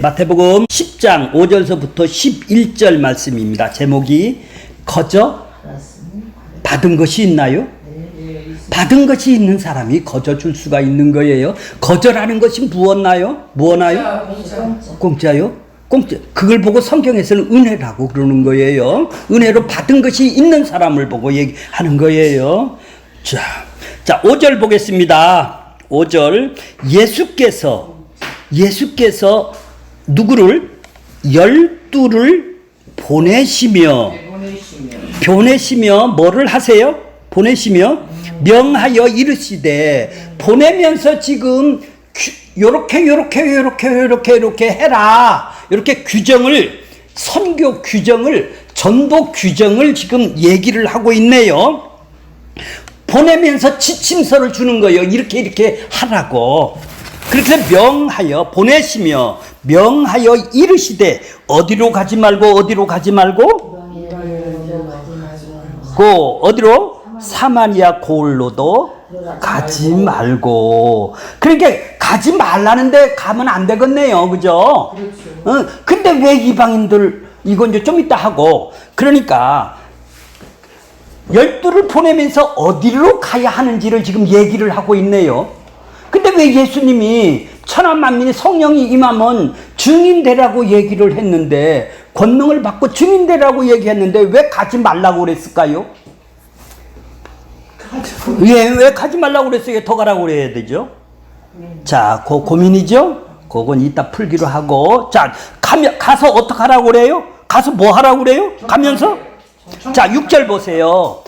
마태복음 10장 5절서부터 11절 말씀입니다. 제목이 거저 받은 것이 있나요? 받은 것이 있는 사람이 거저 줄 수가 있는 거예요. 거저라는 것이 무엇나요? 공짜요? 공짜. 그걸 보고 성경에서는 은혜라고 그러는 거예요. 은혜로 받은 것이 있는 사람을 보고 얘기하는 거예요. 자, 5절 보겠습니다. 5절. 예수께서 누구를? 12를 보내시며 뭐를 하세요? 보내시며 명하여 이르시되, 보내면서 지금 요렇게 해라, 이렇게 규정을, 선교 규정을, 전도 규정을 지금 얘기를 하고 있네요. 보내면서 지침서를 주는 거예요. 이렇게 하라고. 그렇게 명하여, 보내시며 명하여 이르시되, 어디로 가지 말고 어디로? 사마리아 고을로도 가지 말고. 그러니까 가지 말라는데 가면 안 되겠네요. 그죠? 근데 왜 이방인들, 이건 이제 좀 이따 하고, 그러니까 12를 보내면서 어디로 가야 하는지를 지금 얘기를 하고 있네요. 근데 왜 예수님이 천하만민이 성령이 임하면 증인되라고 얘기를 했는데, 권능을 받고 증인되라고 얘기했는데 왜 가지 말라고 그랬을까요? 왜 가지 말라고 그랬어요? 더 가라고 그래야 되죠? 자, 그 고민이죠? 그건 이따 풀기로 하고. 자, 가서 어떻게 하라고 그래요? 가서 뭐 하라고 그래요? 가면서? 자, 6절 보세요.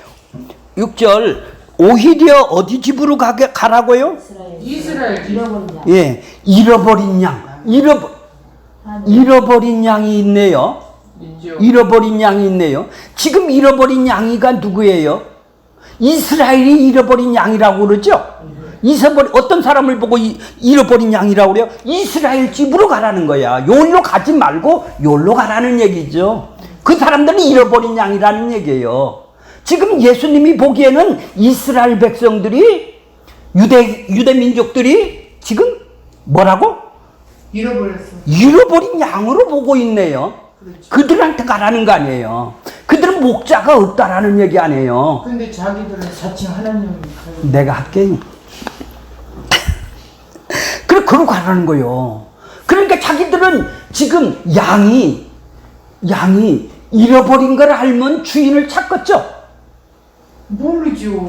6절. 오히려 어디 집으로 가라고요? 이스라엘. 예, 잃어버린 양. 잃어버린 양이 있네요. 잃어버린 양이 있네요. 지금 잃어버린 양이가 누구예요? 이스라엘이 잃어버린 양이라고 그러죠? 어떤 사람을 보고 잃어버린 양이라고 그래요? 이스라엘 집으로 가라는 거야. 요리로 가지 말고 요리로 가라는 얘기죠. 그 사람들은 잃어버린 양이라는 얘기예요. 지금 예수님이 보기에는 이스라엘 백성들이, 유대 민족들이 지금 뭐라고? 잃어버린 양으로 보고 있네요. 그렇죠. 그들한테 가라는 거 아니에요. 그들은 목자가 없다라는 얘기 아니에요. 근데 자기들은 자칭 하나님. 내가 할게요. 그러고 가라는 거예요. 그러니까 자기들은 지금 양이 잃어버린 걸 알면 주인을 찾겠죠? 모르죠.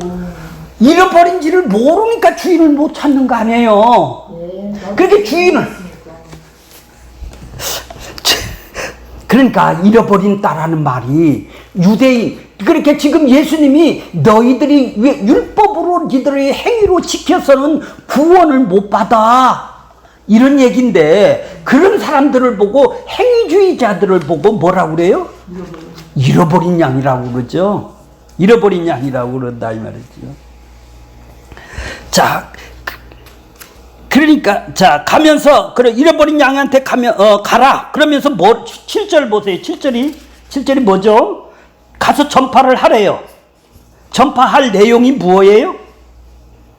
잃어버린지를 모르니까 주인을 못 찾는 거 아니에요. 그렇게 주인을. 그러니까 잃어버린 딸하는 말이 유대인. 그렇게 지금 예수님이 너희들이 왜 율법으로 니들의 행위로 지켜서는 구원을 못 받아, 이런 얘기인데, 그런 사람들을 보고, 행위주의자들을 보고 뭐라고 그래요? 잃어버린 양이라고 그러죠. 잃어버린 양이라고 그런다 이 말이죠. 자, 그러니까, 자, 가면서, 그래, 잃어버린 양한테 가라. 그러면서 7절 보세요. 7절이 뭐죠? 가서 전파를 하래요. 전파할 내용이 뭐예요?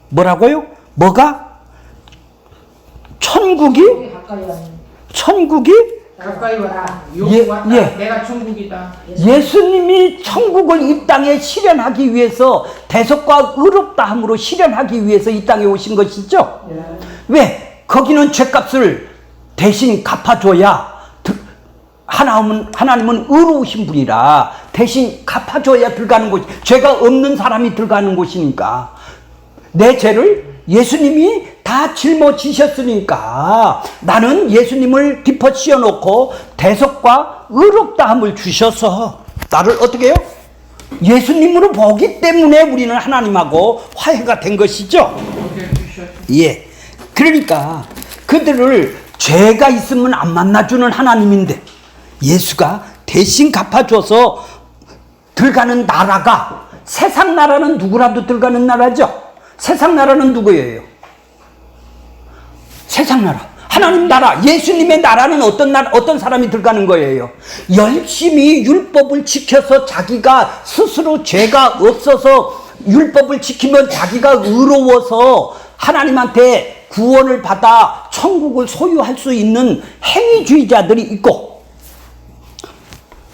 뭐라고요? 뭐가? 천국이 가까이 와라. 여기 왔다. 내가 천국이다. 예수님이 천국을 이 땅에 실현하기 위해서, 대속과 의롭다함으로 실현하기 위해서 이 땅에 오신 것이죠. 왜? 거기는 죄값을 대신 갚아줘야, 하나님은 의로우신 분이라 대신 갚아줘야 들어가는 곳, 죄가 없는 사람이 들어가는 곳이니까, 내 죄를 예수님이 다 짊어지셨으니까 나는 예수님을 뒷퍼 씌워놓고 대속과 의롭다함을 주셔서 나를 어떻게 해요? 예수님으로 보기 때문에 우리는 하나님하고 화해가 된 것이죠. 예. 그러니까 그들을, 죄가 있으면 안 만나주는 하나님인데 예수가 대신 갚아줘서 들어가는 나라가, 세상 나라는 누구라도 들어가는 나라죠. 세상 나라는 누구예요? 세상 나라, 하나님 나라, 예수님의 나라는 어떤 사람이 들어가는 거예요? 열심히 율법을 지켜서 자기가 스스로 죄가 없어서 율법을 지키면 자기가 의로워서 하나님한테 구원을 받아 천국을 소유할 수 있는 행위주의자들이 있고,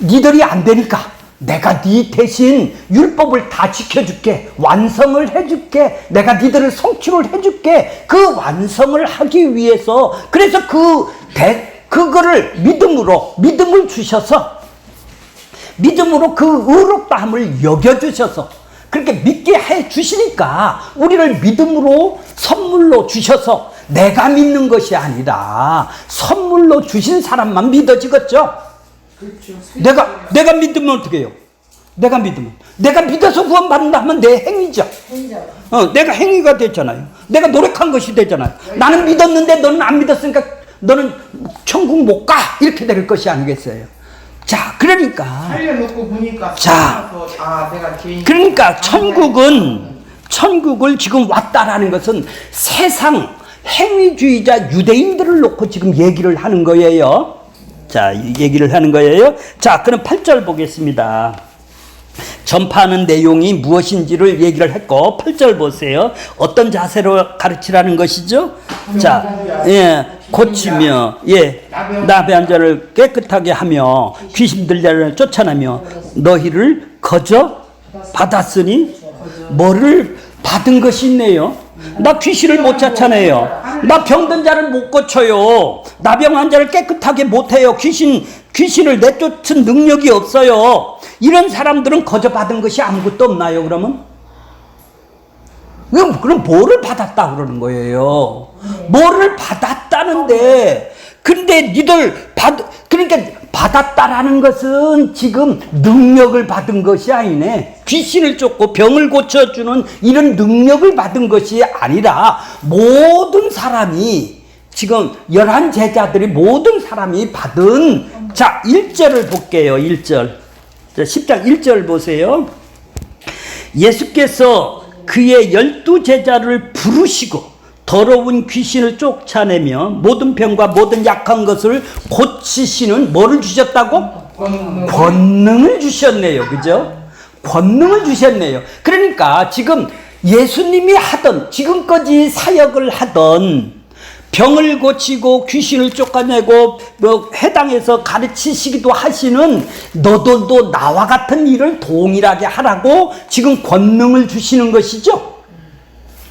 니들이 안 되니까 내가 네 대신 율법을 다 지켜줄게, 완성을 해줄게, 내가 니들을 성취를 해줄게. 그 완성을 하기 위해서, 그래서 그거를 믿음을 주셔서, 믿음으로 그 의롭다함을 여겨주셔서, 그렇게 믿게 해 주시니까 우리를 믿음으로 선물로 주셔서, 내가 믿는 것이 아니라 선물로 주신 사람만 믿어지겠죠. 그렇죠. 내가 믿으면 어떻게 해요? 내가 믿어서 구원받는다 하면 내 행위죠. 내가 행위가 됐잖아요. 내가 노력한 것이 되잖아요. 나는 믿었는데 너는 안 믿었으니까 너는 천국 못 가, 이렇게 될 것이 아니겠어요. 자, 그러니까 살려놓고 보니까 내가 죄인. 그러니까 천국을 지금 왔다라는 것은 세상 행위주의자 유대인들을 놓고 지금 얘기를 하는 거예요. 자, 얘기를 하는 거예요. 자, 그럼 8절 보겠습니다. 전파하는 내용이 무엇인지를 얘기를 했고, 8절 보세요. 어떤 자세로 가르치라는 것이죠? 자, 고치며, 나병한 자를 깨끗하게 하며, 귀신 들자를 쫓아내며, 너희를 거저 받았으니, 뭐를 받은 것이 있네요. 나 귀신을 못 쫓아내요. 나 병든 자를 못 고쳐요. 나병한 자를 깨끗하게 못해요. 귀신을 내쫓은 능력이 없어요. 이런 사람들은 거저 받은 것이 아무것도 없나요, 그러면? 그럼 뭐를 받았다 그러는 거예요? 뭐를 받았다는데, 근데 그러니까 받았다라는 것은 지금 능력을 받은 것이 아니네. 귀신을 쫓고 병을 고쳐주는 이런 능력을 받은 것이 아니라, 모든 사람이, 지금 11 제자들이 모든 사람이 받은, 자, 1절을 볼게요. 1절. 자, 10장 1절 보세요. 예수께서 그의 12 제자를 부르시고 더러운 귀신을 쫓아내며 모든 병과 모든 약한 것을 고치시는, 뭐를 주셨다고? 권능을 주셨네요. 그죠? 권능을 주셨네요. 그러니까 지금 예수님이 하던, 지금까지 사역을 하던, 병을 고치고 귀신을 쫓아내고 해당해서 가르치시기도 하시는 너도 나와 같은 일을 동일하게 하라고 지금 권능을 주시는 것이죠.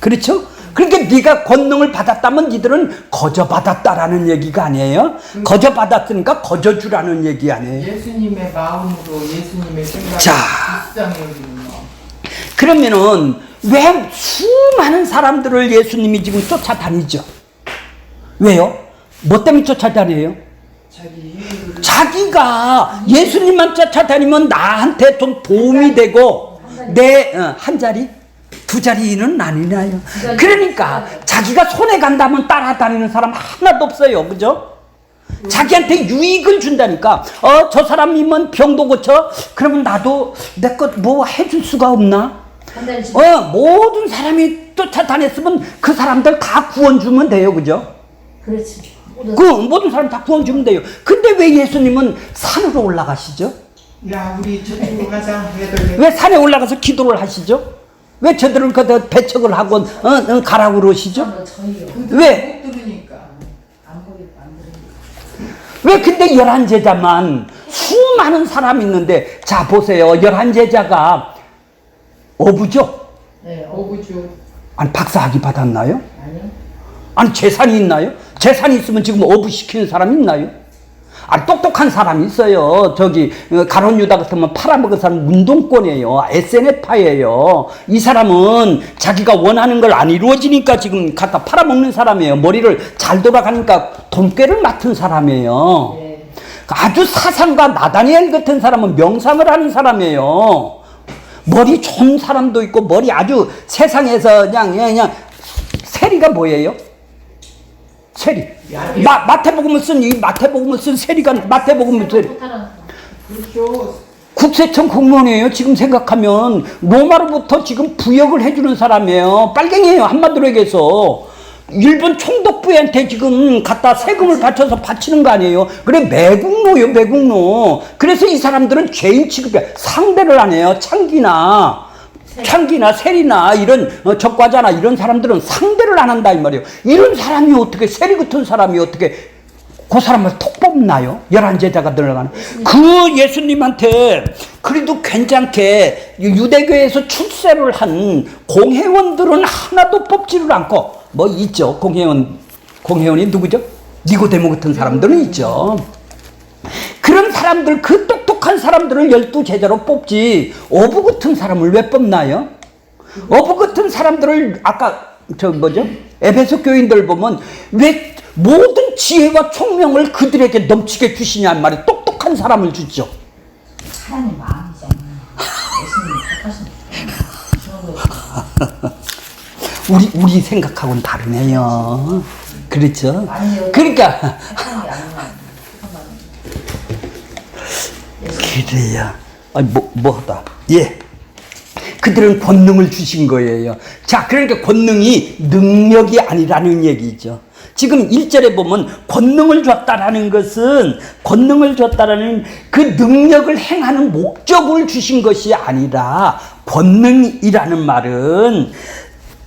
그렇죠? 그러니까 네가 권능을 받았다면 니들은 거저 받았다라는 얘기가 아니에요. 거저 받았으니까 거저 주라는 얘기 아니에요. 예수님의 마음으로 예수님의 생각이 비슷한 얘기군요. 그러면은 왜 수많은 사람들을 예수님이 지금 쫓아다니죠? 왜요? 뭐 때문에 쫓아다녀요? 자기가 예수님만 쫓아다니면 나한테 좀 도움이 되고, 내 한 자리? 2 자리는 아니나요? 그러니까 자기가 손해 간다면 따라다니는 사람 하나도 없어요. 그죠? 자기한테 유익을 준다니까. 저 사람이면 병도 고쳐? 그러면 나도 내 것 뭐 해줄 수가 없나? 모든 사람이 쫓아다녔으면 그 사람들 다 구원 주면 돼요. 그죠? 그렇지. 모든 사람 다 구원 주면 돼요. 근데 왜 예수님은 산으로 올라가시죠? 야, 우리 저쪽으로 가자. 왜 산에 올라가서 기도를 하시죠? 왜 저들을 그때 배척을 하고 가라고 그러시죠? 왜? 못 들으니까. 왜 근데 11 제자만, 수많은 사람이 있는데, 자 보세요. 11 제자가 어부죠? 네, 어부죠. 아니 박사학위 받았나요? 아니요. 아니 재산이 있나요? 재산이 있으면 지금 어부 시키는 사람이 있나요? 아니 똑똑한 사람이 있어요. 저기 가론 유다 같으면 팔아먹은 사람 운동권이에요. SNF파예요. 이 사람은 자기가 원하는 걸 안 이루어지니까 지금 갖다 팔아먹는 사람이에요. 머리를 잘 돌아가니까 돈꾀를 맡은 사람이에요. 네. 아주 사상가 나다니엘 같은 사람은 명상을 하는 사람이에요. 머리 좋은 사람도 있고, 머리 아주 세상에서 그냥 세리가 뭐예요? 세리. 마태복음을 쓴 세리가 마태복음을 쓴. 그렇죠. 국세청 공무원이에요. 지금 생각하면 로마로부터 지금 부역을 해주는 사람이에요. 빨갱이에요. 한마디로 얘기해서 일본 총독부한테 지금 갖다 세금을 바쳐서 바치는 거 아니에요. 그래 매국노요, 매국노. 그래서 이 사람들은 죄인 취급해 상대를 안 해요. 창기나 창기나 세리나 이런 적과자나 이런 사람들은 상대를 안 한다 이 말이에요. 이런 사람이 어떻게 세리 같은 사람이 어떻게 그 사람을 톡 뽑나요? 11제자가 들어가는 그 예수님한테 그래도 괜찮게 유대교에서 출세를 한 공회원들은 하나도 뽑지를 않고 뭐 있죠. 공회원이 누구죠? 니고데모 같은 사람들은 있죠. 그런 사람들, 그 똑똑한 사람들을 12제자로 뽑지 어부 같은 사람을 왜 뽑나요? 어부 같은 사람들을 아까 에베소 교인들 보면 왜 모든 지혜와 총명을 그들에게 넘치게 주시냐 말이에요. 똑똑한 사람을 주죠. 하나님 마음이잖아요. 예수님 우리 생각하고는 다르네요. 그렇죠? 그러니까 그래요. 아니 뭐하다. 예. 그들은 권능을 주신 거예요. 자, 그러니까 권능이 능력이 아니라는 얘기죠. 지금 1절에 보면 권능을 줬다라는 것은 권능을 줬다라는 그 능력을 행하는 목적을 주신 것이 아니라 권능이라는 말은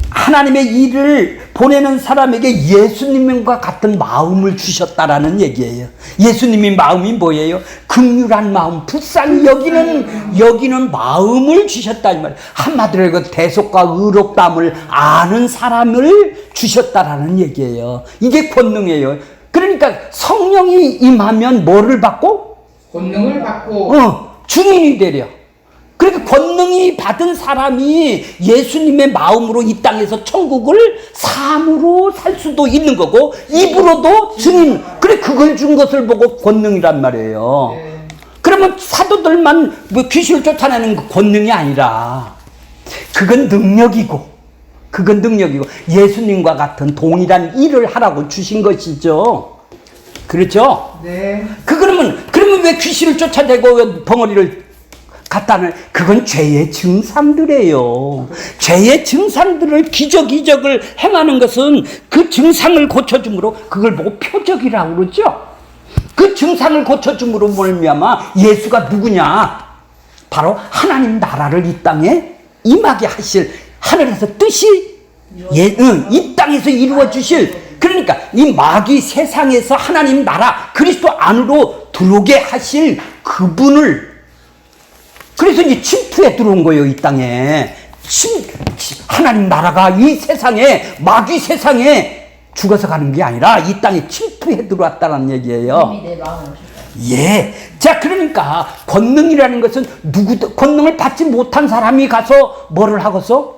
하나님의 일을 보내는 사람에게 예수님과 같은 마음을 주셨다라는 얘기예요. 예수님의 마음이 뭐예요? 긍휼한 마음, 불쌍히 여기는 마음을 주셨다 이 말이에요. 한마디로 그 대속과 의롭다함을 아는 사람을 주셨다라는 얘기예요. 이게 권능이에요. 그러니까 성령이 임하면 뭐를 받고? 권능을 받고 증인이 되려. 그러니까 권능이 받은 사람이 예수님의 마음으로 이 땅에서 천국을 삶으로 살 수도 있는 거고 입으로도 증인. 그래 그걸 준 것을 보고 권능이란 말이에요. 네. 그러면 사도들만 뭐 귀신을 쫓아내는 그 권능이 아니라 그건 능력이고 예수님과 같은 동일한 일을 하라고 주신 것이죠. 그렇죠? 네. 그러면 왜 귀신을 쫓아내고 왜 벙어리를 갖다는 그건 죄의 증상들이에요. 죄의 증상들을 기적을 행하는 것은 그 증상을 고쳐줌으로 그걸 보고 표적이라고 그러죠. 그 증상을 고쳐줌으로 말미암아 예수가 누구냐? 바로 하나님 나라를 이 땅에 임하게 하실 하늘에서 뜻이 이 땅에서 이루어 주실 그러니까 이 마귀 세상에서 하나님 나라 그리스도 안으로 들어오게 하실 그분을 그래서 이제 침투에 들어온 거예요, 이 땅에. 하나님 나라가 이 세상에, 마귀 세상에 죽어서 가는 게 아니라 이 땅에 침투에 들어왔다는 얘기예요. 내 마음을 예. 자, 그러니까 권능이라는 것은 권능을 받지 못한 사람이 가서 뭐를 하고서?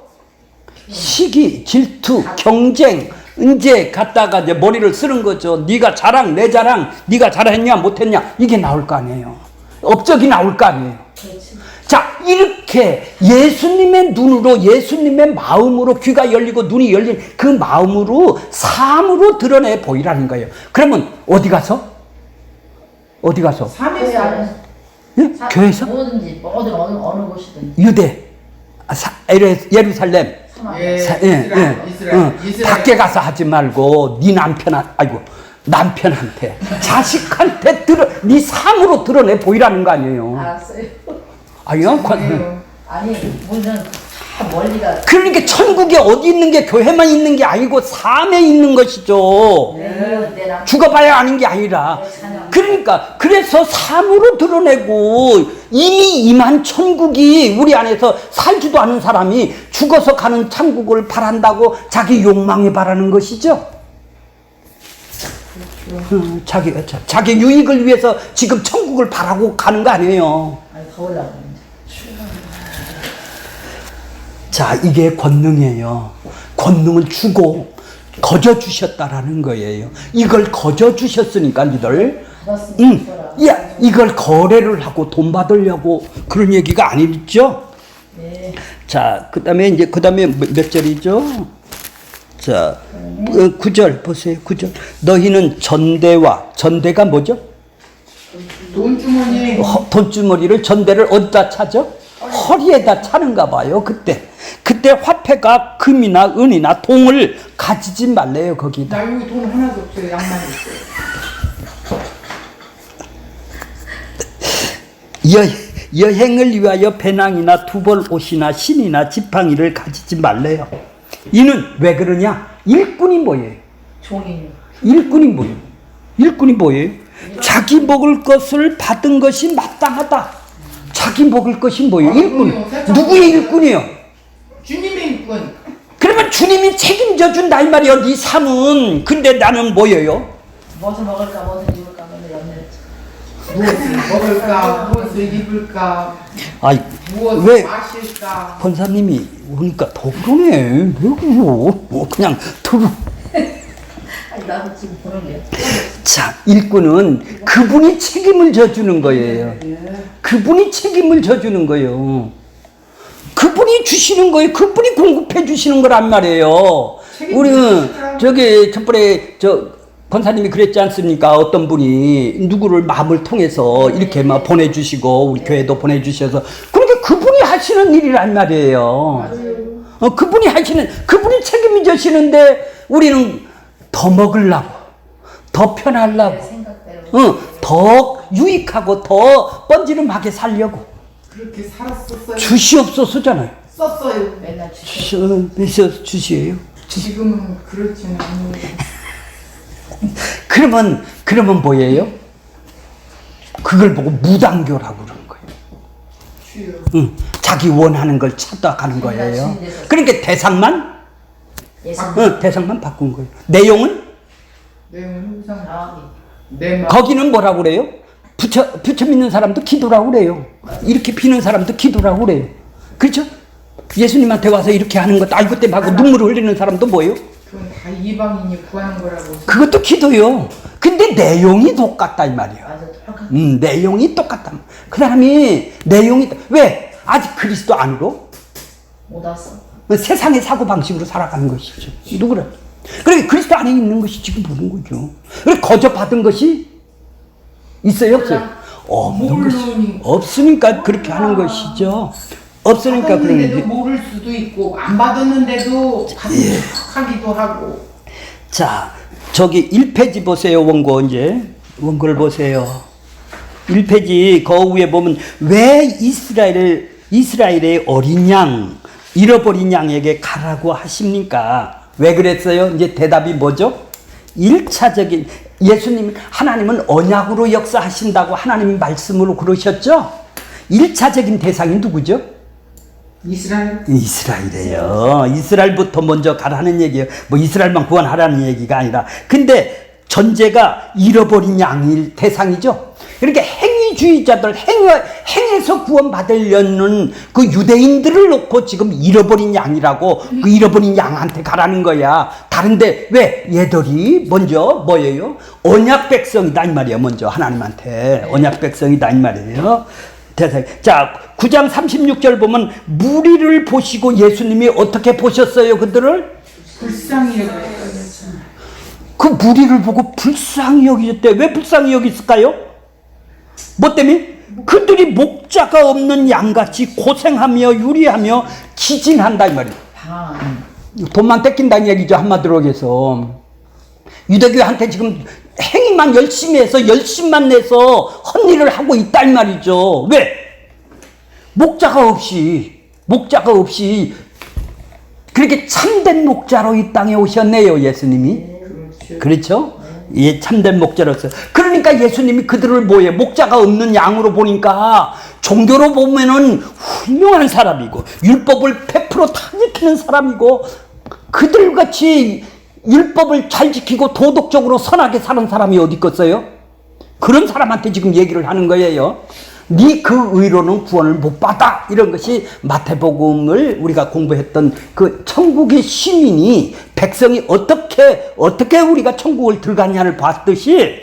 시기, 질투, 경쟁, 이제 갖다가 이제 머리를 쓰는 거죠. 네가 자랑, 내 자랑, 네가 잘했냐, 못했냐, 이게 나올 거 아니에요. 업적이 나올 거 아니에요. 자, 이렇게 예수님의 눈으로 예수님의 마음으로 귀가 열리고 눈이 열린 그 마음으로 삶으로 드러내 보이라는 거예요. 그러면 어디 가서? 삶에서 예? 교회에서? 뭐든지 어느 곳이든지 유대, 예루살렘, 이스라엘. 밖에 가서 하지 말고 네 남편한테 자식한테 네 삶으로 드러내 보이라는 거 아니에요. 알았어요. 아니요. 아니 무슨 다 멀리가 그러니까 천국에 어디 있는 게 교회만 있는 게 아니고 삶에 있는 것이죠. 내랑 죽어봐야 아는 게 아니라. 그러니까 그래서 삶으로 드러내고 이미 임한 천국이 우리 안에서 살지도 않은 사람이 죽어서 가는 천국을 바란다고 자기 욕망에 바라는 것이죠. 자기 유익을 위해서 지금 천국을 바라고 가는 거 아니에요. 아니 더울라고. 자, 이게 권능이에요. 권능을 주고 거저 주셨다라는 거예요. 이걸 거저 주셨으니까 니들 야, 이걸 거래를 하고 돈 받으려고 그런 얘기가 아니죠? 네. 자, 그다음에 몇 절이죠? 자, 9절 보세요. 9절. 너희는 전대가 뭐죠? 돈주머니. 돈주머니를 전대를 어디다 차죠? 허리에다 차는가 봐요. 그때 화폐가 금이나 은이나 동을 가지지 말래요. 거기다. 나 여기 돈 하나도 없어요. 양만 있어요. 여행을 위하여 배낭이나 두벌 옷이나 신이나 지팡이를 가지지 말래요. 이는 왜 그러냐? 일꾼이 뭐예요? 종이. 일꾼이 뭐예요? 일꾼이 뭐예요? 자기 먹을 것을 받은 것이 마땅하다. 자기 먹을 것이 뭐예요? 일꾼. 누구의 일꾼이에요? 주님의 일꾼. 그러면 주님이 책임져 준다 이 말이에요. 네 삶은. 근데 나는 뭐예요? 무엇을 먹을까 무엇을 입을까 하면 염려했지. 무엇을 먹을까, 무엇을 입을까, 아이, 무엇을 왜 마실까. 권사님이 오니까 더 그러네. 왜 그러? 그냥 들어. 아니 나도 지금 보는 게. 자, 일꾼은 그분이 책임을 져주는 거예요. 그분이 책임을 져주는 거예요. 그분이 주시는 거예요. 그분이 공급해 주시는 거란 말이에요. 우리는 저기 저번에 권사님이 그랬지 않습니까? 어떤 분이 누구를 마음을 통해서 이렇게 막 보내주시고 우리 교회도 보내주셔서 그러니까 그분이 하시는 일이란 말이에요. 그분이 책임이 져시는데 우리는 더 먹으려고, 더 편하려고, 더 유익하고 더 번지름하게 살려고. 그렇게 살았었어요. 주시옵소서잖아요. 썼어요. 맨날 주시. 주시에요. 지금은 그렇지는 않네요. 그러면 뭐예요? 그걸 보고 무당교라고 그러는 거예요. 주여. 자기 원하는 걸 찾아가는 거예요. 그러니까 대상만 대상만 바꾼 거예요. 내용은 내용은 항상 아, 내 마음. 거기는 뭐라고 그래요? 부처 믿는 사람도 기도라고 그래요. 이렇게 비는 사람도 기도라고 그래요. 그렇죠? 예수님한테 와서 이렇게 하는 것도 아이고 때 하고 눈물을 흘리는 사람도 뭐예요? 그건 다 이방인이 구하는 거라고. 그것도 기도요. 근데 내용이 똑같다 이 말이에요. 맞아 똑같아. 내용이 똑같다. 그 사람이 내용이 왜 아직 그리스도 안으로 못 왔어. 세상의 사고 방식으로 살아가는 것이죠. 누구를? 그래 그리스도 안에 있는 것이 지금 보는 거죠. 그래 거저 받은 것이 있어요 없어요? 없는 것이 없으니까 그렇게 하는 것이죠. 없으니까 그런 받았는데도 거지. 모를 수도 있고 안 받았는데도 하기도 하고. 자 저기 1페이지 보세요. 원고 이제 원고를 보세요. 1페이지 그 위에 보면 왜 이스라엘의 어린 양 잃어버린 양에게 가라고 하십니까? 왜 그랬어요? 이제 대답이 뭐죠? 1차적인 예수님 하나님은 언약으로 역사하신다고 하나님 말씀으로 그러셨죠? 1차적인 대상이 누구죠? 이스라엘. 이스라엘이에요. 이스라엘부터 먼저 가라는 얘기예요. 뭐 이스라엘만 구원하라는 얘기가 아니라. 근데 전제가 잃어버린 양일 대상이죠. 그러니까 행위주의자들, 행에서 구원받으려는 그 유대인들을 놓고 지금 잃어버린 양이라고 그 잃어버린 양한테 가라는 거야. 다른데 왜? 얘들이 먼저 뭐예요? 언약 백성이다 이 말이에요. 먼저 하나님한테 언약 백성이다 이 말이에요. 대상. 자, 9장 36절 보면 무리를 보시고 예수님이 어떻게 보셨어요? 그들을? 불쌍히 여겼어요. 그 무리를 보고 불쌍히 여기셨대. 왜 불쌍히 여겼을까요? 뭐 때문에? 그들이 목자가 없는 양같이 고생하며 유리하며 기진한다 이 말이에요. 돈만 뺏긴다는 얘기죠. 한마디로 해서. 유대교한테 지금 행위만 열심히 해서 열심만 내서 헛일을 하고 있다 이 말이죠. 왜? 목자가 없이 그렇게 참된 목자로 이 땅에 오셨네요. 예수님이. 그렇죠? 예, 참된 목자로서. 그러니까 예수님이 그들을 뭐예요? 목자가 없는 양으로 보니까 종교로 보면은 훌륭한 사람이고 율법을 100% 다 지키는 사람이고 그들같이 율법을 잘 지키고 도덕적으로 선하게 사는 사람이 어디 있겠어요? 그런 사람한테 지금 얘기를 하는 거예요. 네 그 의로는 구원을 못 받아. 이런 것이 마태복음을 우리가 공부했던 그 천국의 시민이 백성이 어떻게 우리가 천국을 들어가냐를 봤듯이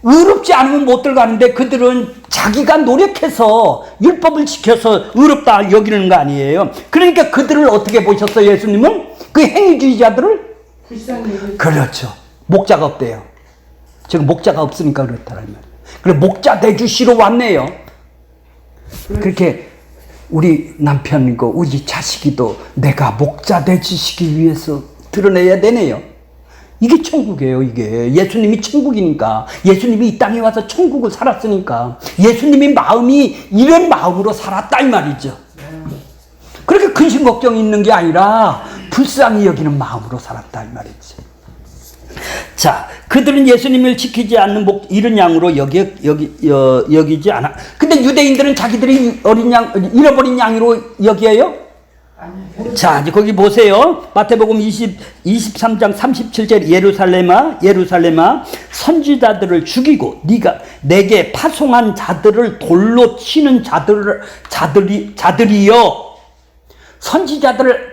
의롭지 않으면 못 들어가는데 그들은 자기가 노력해서 율법을 지켜서 의롭다 여기는 거 아니에요. 그러니까 그들을 어떻게 보셨어요? 예수님은 그 행위주의자들을 그렇죠. 목자가 없대요. 지금 목자가 없으니까 그렇다는 말이에요. 그래 목자 돼주시러 왔네요. 그렇게 우리 남편이고 우리 자식이도 내가 목자 돼주시기 위해서 드러내야 되네요. 이게 천국이에요. 이게 예수님이 천국이니까, 예수님이 이 땅에 와서 천국을 살았으니까, 예수님의 마음이 이런 마음으로 살았다 이 말이죠. 그렇게 근심 걱정이 있는 게 아니라 불쌍히 여기는 마음으로 살았다 이 말이죠. 자, 그들은 예수님을 지키지 않는 이런 양으로 여기지 않아. 근데 유대인들은 자기들이 잃어버린 양으로 여기에요. 자, 이제 거기 보세요. 마태복음 23장 37절. 예루살렘아, 선지자들을 죽이고 네가 내게 파송한 자들을 돌로 치는 자들이여.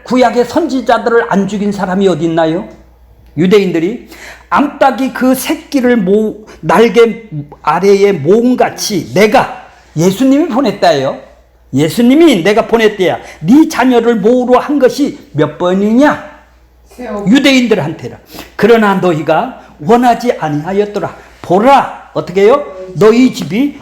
구약의 선지자들을 안 죽인 사람이 어디 있나요? 유대인들이 암탉이 그 새끼를 날개 아래에 모음같이 내가, 예수님이 보냈다예요. 예수님이 내가 보냈대야. 네 자녀를 모으러 한 것이 몇 번이냐? 유대인들한테라. 그러나 너희가 원하지 아니하였더라. 보라, 어떻게 해요? 너희 집이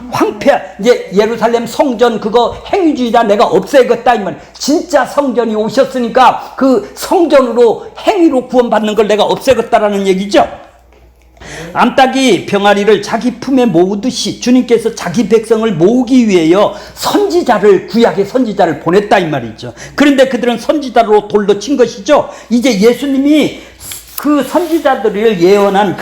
이제 예루살렘 성전 그거 행위주의자 내가 없애겠다 이 말. 진짜 성전이 오셨으니까 그 성전으로 행위로 구원받는 걸 내가 없애겠다라는 얘기죠. 암탉이 병아리를 자기 품에 모으듯이 주님께서 자기 백성을 모으기 위해요 구약의 선지자를 보냈다 이 말이죠. 그런데 그들은 선지자로 돌로 친 것이죠. 이제 예수님이 그 선지자들을 예언한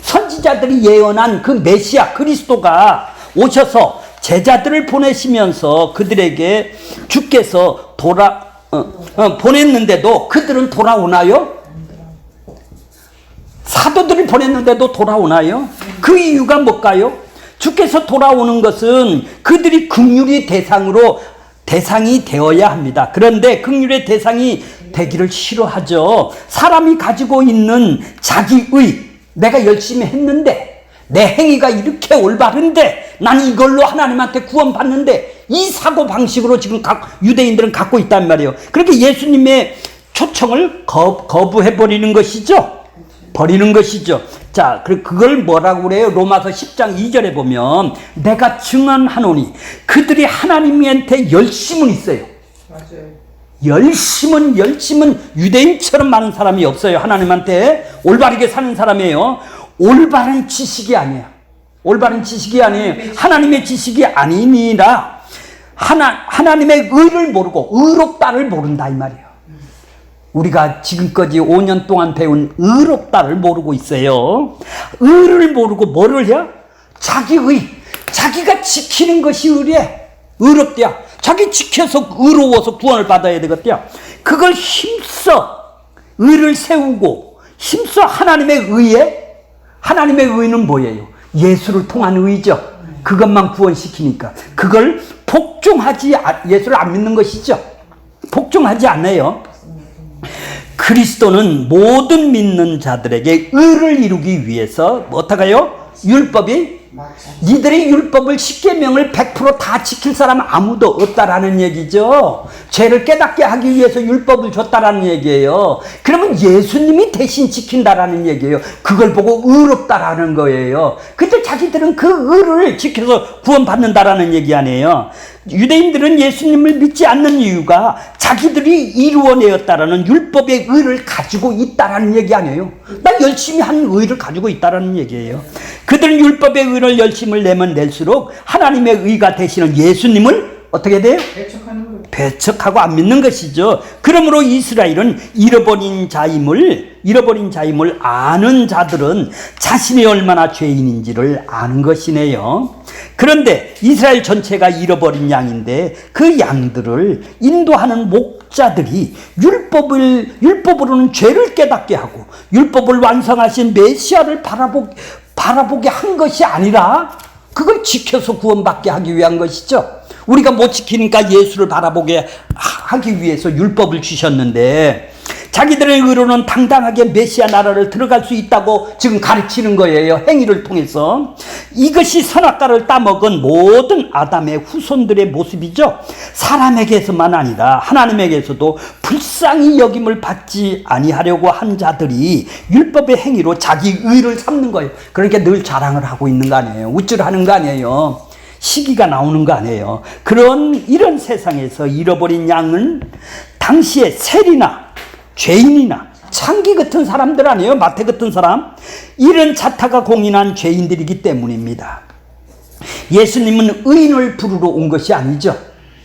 선지자들이 예언한 그 메시아 그리스도가 오셔서 제자들을 보내시면서 그들에게 주께서 보냈는데도 그들은 돌아오나요? 사도들을 보냈는데도 돌아오나요? 그 이유가 뭘까요? 주께서 돌아오는 것은 그들이 긍휼의 대상이 되어야 합니다. 그런데 긍휼의 대상이 되기를 싫어하죠. 사람이 가지고 있는 자기의, 내가 열심히 했는데 내 행위가 이렇게 올바른데 난 이걸로 하나님한테 구원받는데, 이 사고방식으로 지금 유대인들은 갖고 있단 말이에요. 그렇게 예수님의 초청을 거부해버리는 것이죠. 버리는 것이죠. 자, 그걸 뭐라고 그래요? 로마서 10장 2절에 보면 내가 증언하노니 그들이 하나님한테 열심은 있어요. 맞아요. 열심은 유대인처럼 많은 사람이 없어요. 하나님한테 올바르게 사는 사람이에요. 올바른 지식이 아니에요. 하나님의 지식이 아니니라 하나님의 의를 모르고 의롭다를 모른다 이 말이에요. 우리가 지금까지 5년 동안 배운 의롭다를 모르고 있어요. 의를 모르고 뭐를 해요? 자기가 지키는 것이 의롭대요. 자기 지켜서 의로워서 구원을 받아야 되겠대요. 그걸 의를 세우고 힘써 하나님의 의는 뭐예요? 예수를 통한 의죠. 그것만 구원시키니까 그걸 예수를 안 믿는 것이죠. 복종하지 않아요. 그리스도는 모든 믿는 자들에게 의를 이루기 위해서 어떡해요? 니들의 율법을 10계명을 100% 다 지킬 사람 아무도 없다라는 얘기죠. 죄를 깨닫게 하기 위해서 율법을 줬다라는 얘기예요. 그러면 예수님이 대신 지킨다라는 얘기예요. 그걸 보고 의롭다라는 거예요. 근데 자기들은 그 의를 지켜서 구원받는다라는 얘기 아니에요. 유대인들은 예수님을 믿지 않는 이유가 자기들이 이루어내었다라는 율법의 의를 가지고 있다라는 얘기 아니에요. 나 열심히 한 의를 가지고 있다라는 얘기예요. 그들은 율법의 의를 열심을 내면 낼수록 하나님의 의가 되시는 예수님을 어떻게 돼요? 배척하고 안 믿는 것이죠. 그러므로 이스라엘은 잃어버린 자임을 아는 자들은 자신이 얼마나 죄인인지를 아는 것이네요. 그런데 이스라엘 전체가 잃어버린 양인데 그 양들을 인도하는 목자들이 율법으로는 죄를 깨닫게 하고 율법을 완성하신 메시아를 바라보게 한 것이 아니라 그걸 지켜서 구원받게 하기 위한 것이죠. 우리가 못 지키니까 예수를 바라보게 하기 위해서 율법을 주셨는데 자기들의 의로는 당당하게 메시아 나라를 들어갈 수 있다고 지금 가르치는 거예요. 행위를 통해서. 이것이 선악과를 따먹은 모든 아담의 후손들의 모습이죠. 사람에게서만 아니라 하나님에게서도 불쌍히 여김을 받지 아니하려고 한 자들이 율법의 행위로 자기 의를 삼는 거예요. 그러니까 늘 자랑을 하고 있는 거 아니에요. 우쭐하는 거 아니에요. 시기가 나오는 거 아니에요. 이런 세상에서 잃어버린 양은 당시에 세리나 죄인이나 창기 같은 사람들 아니에요? 마태 같은 사람? 이런 자타가 공인한 죄인들이기 때문입니다. 예수님은 의인을 부르러 온 것이 아니죠.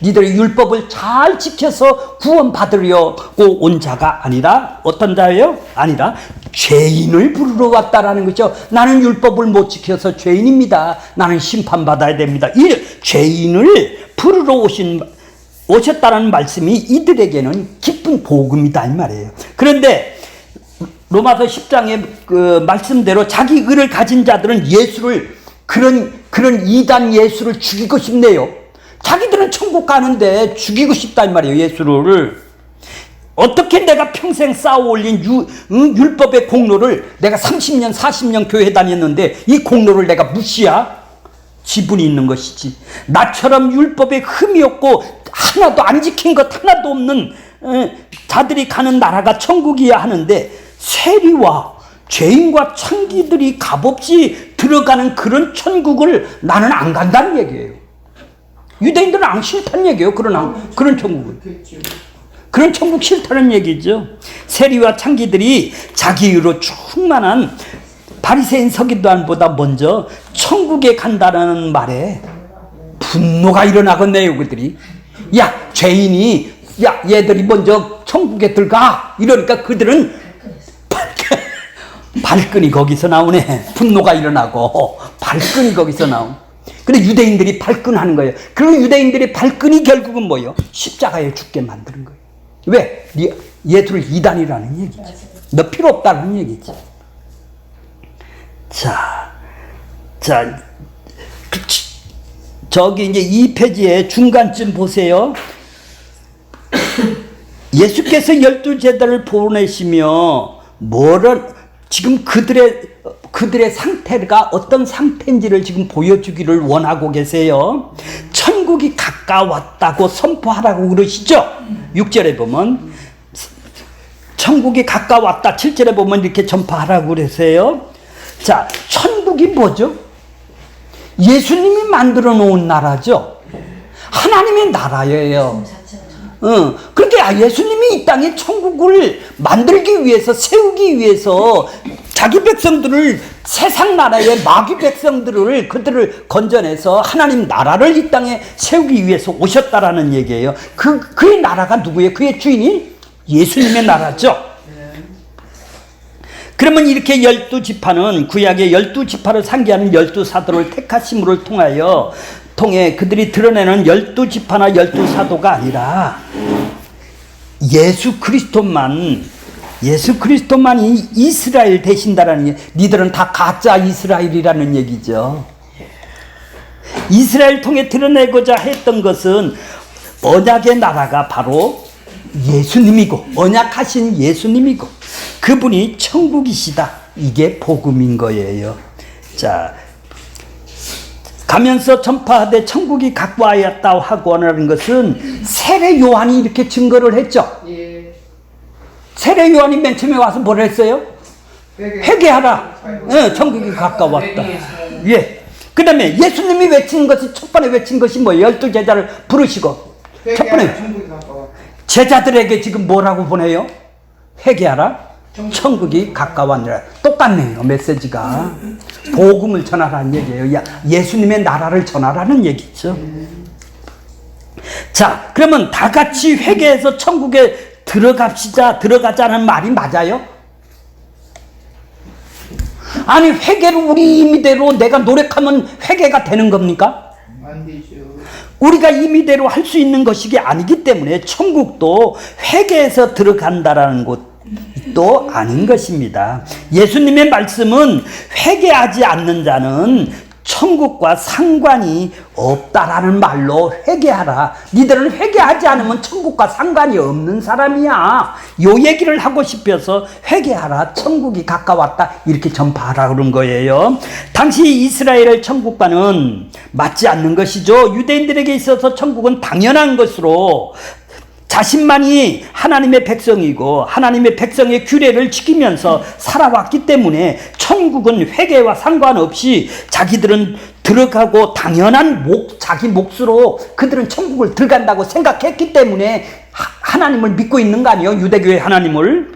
니들의 율법을 잘 지켜서 구원받으려고 온 자가 아니라 어떤 자예요? 아니라 죄인을 부르러 왔다라는 거죠. 나는 율법을 못 지켜서 죄인입니다. 나는 심판받아야 됩니다. 이 죄인을 부르러 오셨다는 말씀이 이들에게는 기쁜 복음이다 이 말이에요. 그런데 로마서 10장의 그 말씀대로 자기 의를 가진 자들은 예수를 그런 이단 예수를 죽이고 싶네요. 자기들은 천국 가는데 죽이고 싶다 이 말이에요. 예수를. 어떻게 내가 평생 쌓아 올린 율법의 공로를 내가 30년 40년 교회 다녔는데 이 공로를 내가 무시야? 지분이 있는 것이지. 나처럼 율법에 흠이 없고 하나도 안 지킨 것 하나도 없는 자들이 가는 나라가 천국이야 하는데 세리와 죄인과 창기들이 값없이 들어가는 그런 천국을 나는 안 간다는 얘기예요. 유대인들은 안 싫다는 얘기예요. 그런 천국을. 그런 천국 싫다는 얘기죠. 세리와 창기들이 자기의로 충만한 바리새인 서기관보다 먼저 천국에 간다는 말에 분노가 일어나겠네요. 그들이. 야, 죄인이 얘들이 먼저 천국에 들어가 이러니까 그들은 발끈이 거기서 나오네. 분노가 일어나고 발끈이 거기서 나오네. 근데 유대인들이 발끈하는 거예요. 그리고 유대인들의 발끈이 결국은 뭐예요? 십자가에 죽게 만드는 거예요. 왜? 예수를 이단이라는 얘기죠. 너 필요 없다는 얘기죠. 저기 이제 2페이지에 중간쯤 보세요. 예수께서 12제자를 보내시며 지금 그들의 상태가 어떤 상태인지를 지금 보여주기를 원하고 계세요. 천국이 가까웠다고 선포하라고 그러시죠. 6절에 보면 천국이 가까웠다. 7절에 보면 이렇게 전파하라고 그러세요. 자, 천국이 뭐죠? 예수님이 만들어 놓은 나라죠. 하나님의 나라예요. 그러니까 예수님이 이 땅에 천국을 만들기 위해서, 세우기 위해서 자기 백성들을, 세상 나라의 마귀 백성들을, 그들을 건져내서 하나님 나라를 이 땅에 세우기 위해서 오셨다라는 얘기예요. 그의 나라가 누구예요? 그의 주인이 예수님의 나라죠. 그러면 이렇게 12지파는 구약의 12지파를 상기하는 12사도를 택하심을 통해 그들이 드러내는 12지파나 12사도가 아니라 예수 그리스도만이 이스라엘 되신다라는 얘기. 니들은 다 가짜 이스라엘이라는 얘기죠. 이스라엘 통해 드러내고자 했던 것은 언약의 나라가 바로 예수님이고, 언약하신 예수님이고, 그분이 천국이시다. 이게 복음인 거예요. 자, 가면서 전파하되 천국이 가까웠다 하고 하는 것은 세례 요한이 이렇게 증거를 했죠. 예. 세례 요한이 맨 처음에 와서 뭘 했어요? 회개하라. 천국이 가까웠다. 예. 그 다음에 예수님이 외친 것이, 첫 번에 외친 것이 뭐예요? 12제자를 부르시고 첫 번에 제자들에게 지금 뭐라고 보내요? 회개하라. 천국이 가까웠느라. 똑같네요. 메시지가. 복음을 전하라는 얘기예요. 예수님의 나라를 전하라는 얘기죠. 자, 그러면 다 같이 회개해서 천국에 들어가자는 말이 맞아요? 아니, 회개를 우리 임의대로 내가 노력하면 회개가 되는 겁니까? 안 되죠. 우리가 임의대로 할 수 있는 것이 아니기 때문에 천국도 회개해서 들어간다라는 것도 아닌 것입니다. 예수님의 말씀은 회개하지 않는 자는 천국과 상관이 없다라는 말로 회개하라. 니들은 회개하지 않으면 천국과 상관이 없는 사람이야. 요 얘기를 하고 싶어서 회개하라. 천국이 가까웠다. 이렇게 전파하라 그런 거예요. 당시 이스라엘의 천국과는 맞지 않는 것이죠. 유대인들에게 있어서 천국은 당연한 것으로 자신만이 하나님의 백성이고 하나님의 백성의 규례를 지키면서 살아왔기 때문에 천국은 회개와 상관없이 자기들은 들어가고 당연한 자기 몫으로 그들은 천국을 들어간다고 생각했기 때문에 하나님을 믿고 있는 거 아니에요? 유대교의 하나님을.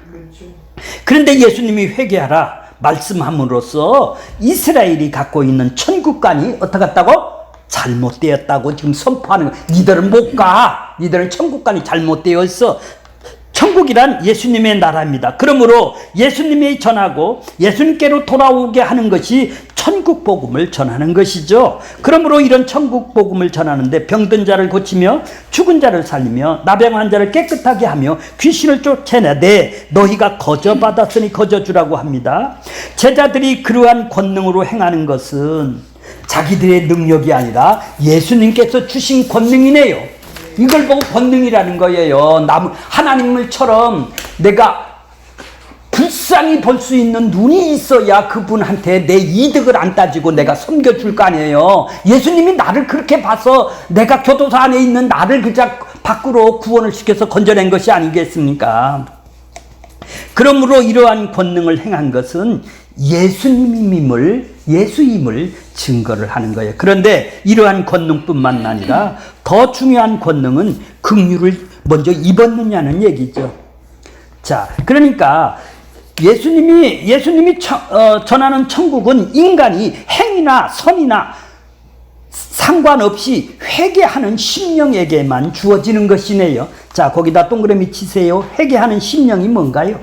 그런데 예수님이 회개하라 말씀함으로써 이스라엘이 갖고 있는 천국관이 어떻겠다고? 잘못되었다고 지금 선포하는 거예요. 니들은 못 가. 니들은 천국관이 잘못되어 있어. 천국이란 예수님의 나라입니다. 그러므로 예수님이 전하고 예수님께로 돌아오게 하는 것이 천국 복음을 전하는 것이죠. 그러므로 이런 천국 복음을 전하는데 병든 자를 고치며 죽은 자를 살리며 나병한 자를 깨끗하게 하며 귀신을 쫓아내되 너희가 거저 받았으니 거저 주라고 합니다. 제자들이 그러한 권능으로 행하는 것은 자기들의 능력이 아니라 예수님께서 주신 권능이네요. 이걸 보고 권능이라는 거예요. 하나님을처럼 내가 불쌍히 볼 수 있는 눈이 있어야 그분한테 내 이득을 안 따지고 내가 섬겨줄 거 아니에요. 예수님이 나를 그렇게 봐서 내가 교도소 안에 있는 나를 그저 밖으로 구원을 시켜서 건져낸 것이 아니겠습니까? 그러므로 이러한 권능을 행한 것은 예수님임을 증거를 하는 거예요. 그런데 이러한 권능뿐만 아니라 더 중요한 권능은 긍휼을 먼저 입었느냐는 얘기죠. 자, 그러니까 예수님이 전하는 천국은 인간이 행위나 선이나 상관없이 회개하는 심령에게만 주어지는 것이네요. 자, 거기다 동그라미 치세요. 회개하는 심령이 뭔가요?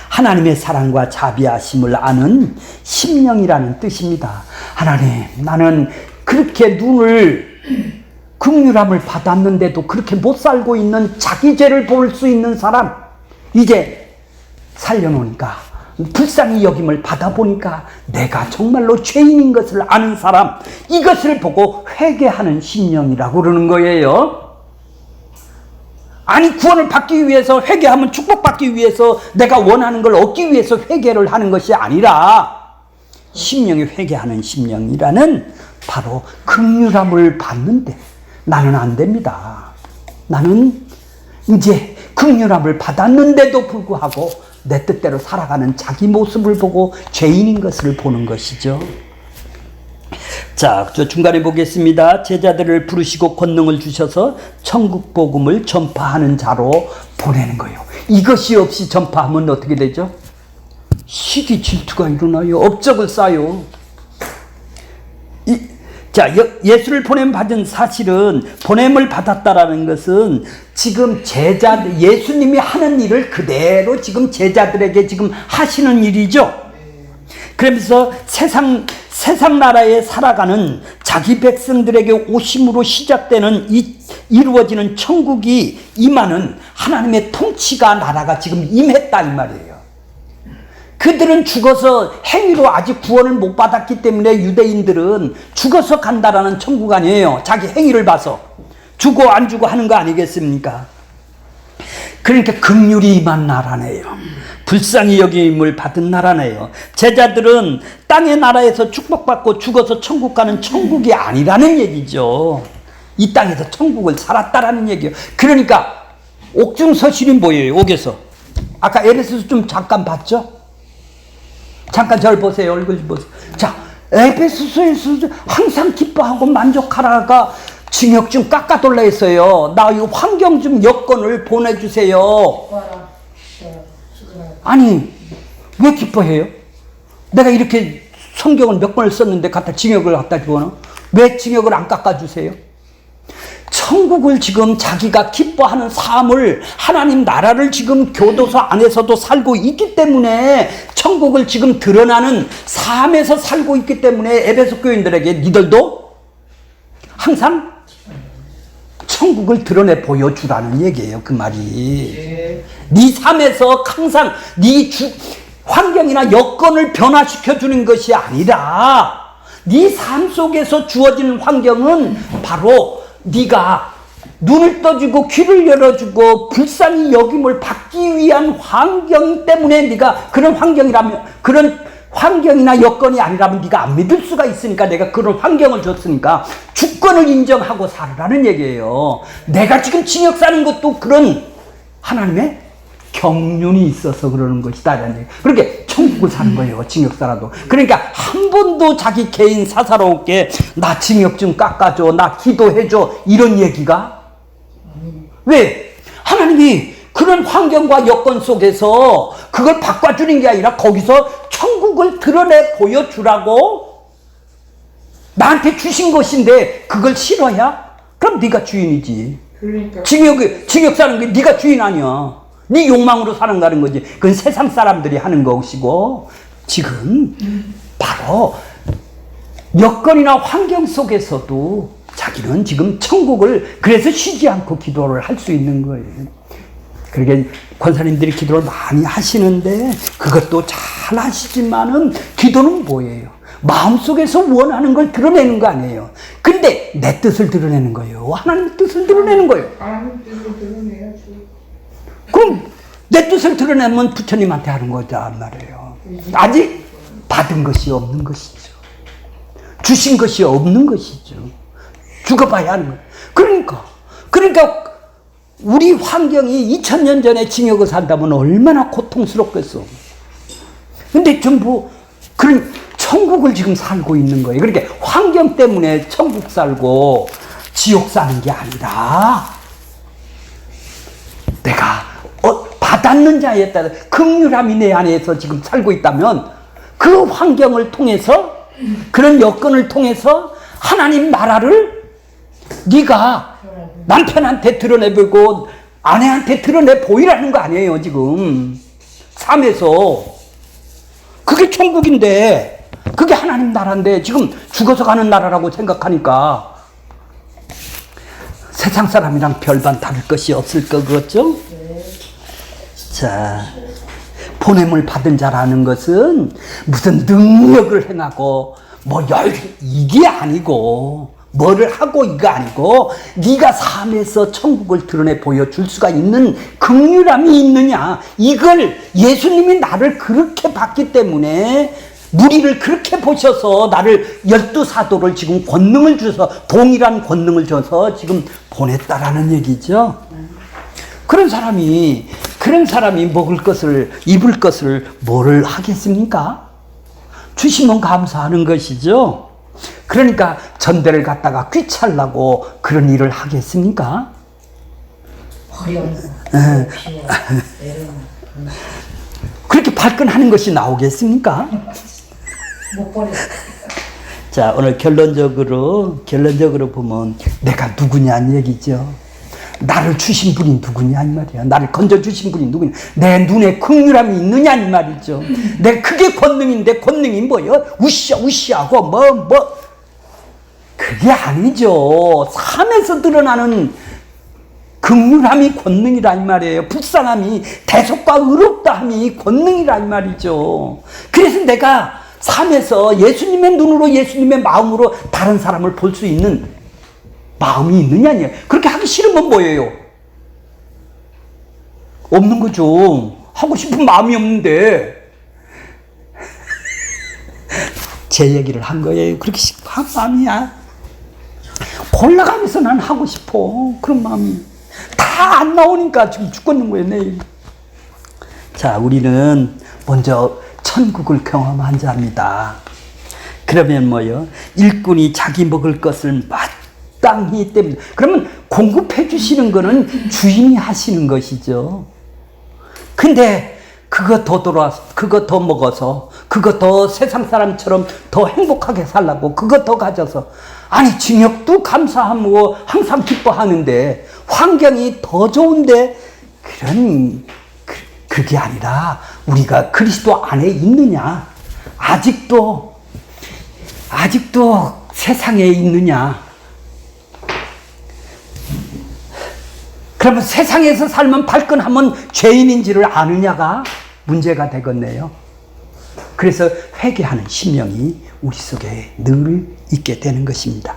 하나님의 사랑과 자비하심을 아는 심령이라는 뜻입니다. 하나님, 나는 그렇게 눈을 긍휼함을 받았는데도 그렇게 못 살고 있는 자기 죄를 볼 수 있는 사람, 이제 살려놓으니까 불쌍히 여김을 받아보니까 내가 정말로 죄인인 것을 아는 사람, 이것을 보고 회개하는 심령이라고 그러는 거예요. 아니, 구원을 받기 위해서 회개하면 축복받기 위해서 내가 원하는 걸 얻기 위해서 회개를 하는 것이 아니라 심령이 회개하는 심령이라는 바로 긍휼함을 받는데 나는 안 됩니다. 나는 이제 긍휼함을 받았는데도 불구하고 내 뜻대로 살아가는 자기 모습을 보고 죄인인 것을 보는 것이죠. 자, 저 중간에 보겠습니다. 제자들을 부르시고 권능을 주셔서 천국 복음을 전파하는 자로 보내는 거예요. 이것이 없이 전파하면 어떻게 되죠? 시기 질투가 일어나요. 업적을 쌓아요. 자, 예수를 보냄받은 사실은 보냄을 받았다라는 것은 지금 예수님이 하는 일을 그대로 지금 제자들에게 지금 하시는 일이죠. 그러면서 세상 나라에 살아가는 자기 백성들에게 오심으로 시작되는 이루어지는 천국이 임하는 하나님의 통치가 나라가 지금 임했다 이 말이에요. 그들은 죽어서 행위로 아직 구원을 못 받았기 때문에 유대인들은 죽어서 간다라는 천국 아니에요. 자기 행위를 봐서 주고 안 주고 하는 거 아니겠습니까? 그러니까 긍휼이 임한 나라네요. 불쌍히 여김을 받은 나라네요. 제자들은 땅의 나라에서 축복받고 죽어서 천국 가는 천국이 아니라는 얘기죠. 이 땅에서 천국을 살았다라는 얘기예요. 그러니까 옥중서실이 뭐예요? 옥에서 아까 에베소서 좀 잠깐 봤죠? 잠깐 저를 보세요. 얼굴 보세요. 자, 에베소서에서 항상 기뻐하고 만족하라가 징역 좀 깎아달라 했어요. 나 이 환경 좀 여건을 보내주세요. 아니, 왜 기뻐해요? 내가 이렇게 성경을 몇 번을 썼는데 갖다 징역을 갖다 주거나 왜 징역을 안 깎아주세요? 천국을 지금 자기가 기뻐하는 삶을 하나님 나라를 지금 교도소 안에서도 살고 있기 때문에 천국을 지금 드러나는 삶에서 살고 있기 때문에 에베소 교인들에게 니들도 항상 천국을 드러내 보여주라는 얘기예요. 그 말이. 네 삶에서 항상 네 환경이나 여건을 변화시켜 주는 것이 아니라 네 삶 속에서 주어지는 환경은 바로 네가 눈을 떠주고 귀를 열어주고 불쌍히 여김을 받기 위한 환경 때문에 네가 그런 환경이나 여건이 아니라면 네가 안 믿을 수가 있으니까 내가 그런 환경을 줬으니까 주권을 인정하고 살으라는 얘기예요. 내가 지금 징역 사는 것도 그런 하나님의 경륜이 있어서 그러는 것이다. 그렇게 천국을 사는 거예요. 징역 살아도. 그러니까 한 번도 자기 개인 사사롭게 나 징역 좀 깎아줘, 나 기도해줘 이런 얘기가 왜? 하나님이 그런 환경과 여건 속에서 그걸 바꿔주는 게 아니라 거기서 천국을 드러내 보여주라고 나한테 주신 것인데 그걸 싫어야? 그럼 네가 주인이지. 그러니까 징역 사는 게 네가 주인 아니야. 네 욕망으로 살아가는 거지. 그건 세상 사람들이 하는 것이고 지금 바로 여건이나 환경 속에서도 자기는 지금 천국을 그래서 쉬지 않고 기도를 할 수 있는 거예요. 그러게 권사님들이 기도를 많이 하시는데 그것도 잘 하시지만은 기도는 뭐예요? 마음속에서 원하는 걸 드러내는 거 아니에요. 근데 내 뜻을 드러내는 거예요. 하나님 뜻을 드러내는 거예요. 하나님 뜻을 드러내야지. 그럼 내 뜻을 드러내면 부처님한테 하는 거란 말이에요. 아직 받은 것이 없는 것이죠. 주신 것이 없는 것이죠. 죽어봐야 하는 거예요. 그러니까 우리 환경이 2000년 전에 징역을 산다면 얼마나 고통스럽겠어. 근데 전부 그런 천국을 지금 살고 있는 거예요. 그러니까 환경 때문에 천국 살고 지옥 사는 게 아니라 내가 받았는 자에 따라 긍휼함이 내 안에서 지금 살고 있다면 그 환경을 통해서 그런 여건을 통해서 하나님 나라를 네가 남편한테 드러내보고 아내한테 드러내 보이라는 거 아니에요. 지금 삶에서 그게 천국인데 그게 하나님 나라인데 지금 죽어서 가는 나라라고 생각하니까 세상 사람이랑 별반 다를 것이 없을 것 같죠? 자, 보냄을 받은 자라는 것은 무슨 능력을 행하고 이게 아니고 뭐를 하고 이거 아니고 네가 삶에서 천국을 드러내 보여줄 수가 있는 긍휼함이 있느냐. 이걸 예수님이 나를 그렇게 봤기 때문에 무리를 그렇게 보셔서 나를 12사도를 지금 권능을 주셔서 동일한 권능을 줘서 지금 보냈다라는 얘기죠. 그런 사람이 먹을 것을 입을 것을 뭐를 하겠습니까? 주시면 감사하는 것이죠. 그러니까 전대를 갖다가 귀찰라고 그런 일을 하겠습니까? 그렇게 발끈하는 것이 나오겠습니까? 못 버려. 자, 오늘 결론적으로 보면 내가 누구냐는 얘기죠. 나를 주신 분이 누구냐 이 말이야. 나를 건져 주신 분이 누구냐. 내 눈에 긍휼함이 있느냐 이 말이죠. 내 그게 권능인데 권능이 뭐예요? 우시하고 그게 아니죠. 삶에서 드러나는 긍휼함이 권능이라 이 말이에요. 불쌍함이 대속과 의롭다함이 권능이라 이 말이죠. 그래서 내가 삶에서 예수님의 눈으로 예수님의 마음으로 다른 사람을 볼 수 있는 마음이 있느냐니요. 그렇게 하기 싫으면 뭐예요? 없는 거죠. 하고 싶은 마음이 없는데 제 얘기를 한 거예요. 그렇게 한 마음이야. 골라가면서 난 하고 싶어. 그런 마음이 다 안 나오니까 지금 죽겠는 거예요. 내일. 자, 우리는 먼저 천국을 경험한 자입니다. 그러면 뭐요? 일꾼이 자기 먹을 것을 마땅히 때문에 그러면 공급해 주시는 거는 주인이 하시는 것이죠. 근데 그거 더 먹어서 그거 더 세상 사람처럼 더 행복하게 살라고 그거 더 가져서 아니 징역도 감사하고 항상 기뻐하는데 환경이 더 좋은데 그게 아니라 우리가 그리스도 안에 있느냐, 아직도 세상에 있느냐. 그러면 세상에서 살면 발끈하면 죄인인지를 아느냐가 문제가 되겠네요. 그래서 회개하는 심령이 우리 속에 늘 있게 되는 것입니다.